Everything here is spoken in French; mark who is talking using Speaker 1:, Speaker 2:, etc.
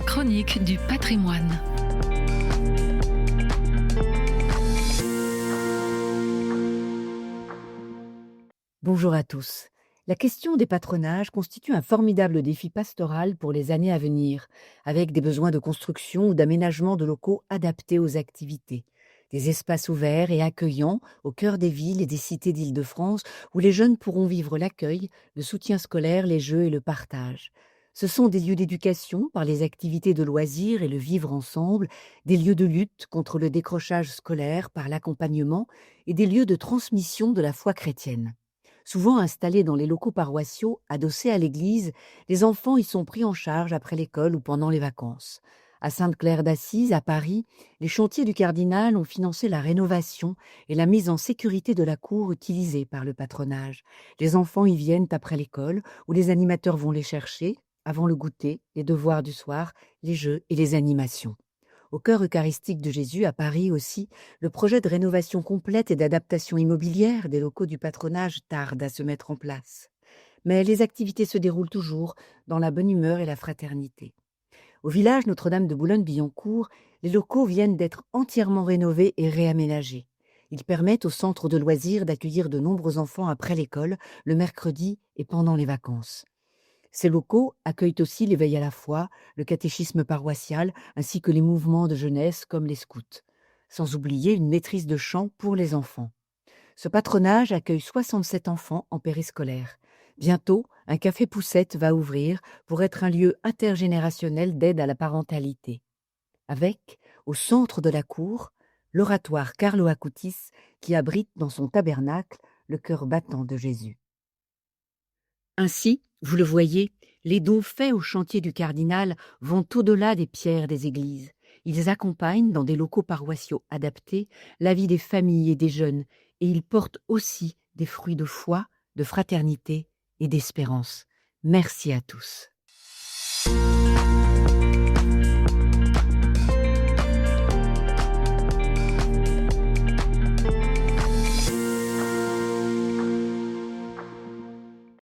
Speaker 1: chronique du patrimoine.
Speaker 2: Bonjour à tous. La question des patronages constitue un formidable défi pastoral pour les années à venir, avec des besoins de construction ou d'aménagement de locaux adaptés aux activités. Des espaces ouverts et accueillants au cœur des villes et des cités d'Île-de-France où les jeunes pourront vivre l'accueil, le soutien scolaire, les jeux et le partage. Ce sont des lieux d'éducation par les activités de loisirs et le vivre ensemble, des lieux de lutte contre le décrochage scolaire par l'accompagnement et des lieux de transmission de la foi chrétienne. Souvent installés dans les locaux paroissiaux, adossés à l'église, les enfants y sont pris en charge après l'école ou pendant les vacances. À Sainte-Claire d'Assise, à Paris, les chantiers du Cardinal ont financé la rénovation et la mise en sécurité de la cour utilisée par le patronage. Les enfants y viennent après l'école, où les animateurs vont les chercher, avant le goûter, les devoirs du soir, les jeux et les animations. Au cœur eucharistique de Jésus, à Paris aussi, le projet de rénovation complète et d'adaptation immobilière des locaux du patronage tarde à se mettre en place. Mais les activités se déroulent toujours dans la bonne humeur et la fraternité. Au village Notre-Dame de Boulogne-Billancourt, les locaux viennent d'être entièrement rénovés et réaménagés. Ils permettent au centre de loisirs d'accueillir de nombreux enfants après l'école, le mercredi et pendant les vacances. Ces locaux accueillent aussi l'éveil à la foi, le catéchisme paroissial, ainsi que les mouvements de jeunesse comme les scouts. Sans oublier une maîtrise de chant pour les enfants. Ce patronage accueille 67 enfants en périscolaire. Bientôt, un café Poussette va ouvrir pour être un lieu intergénérationnel d'aide à la parentalité. Avec, au centre de la cour, l'oratoire Carlo Acutis qui abrite dans son tabernacle le cœur battant de Jésus. Ainsi, vous le voyez, les dons faits au chantier du Cardinal vont au-delà des pierres des églises. Ils accompagnent, dans des locaux paroissiaux adaptés, la vie des familles et des jeunes, et ils portent aussi des fruits de foi, de fraternité et d'espérance. Merci à tous.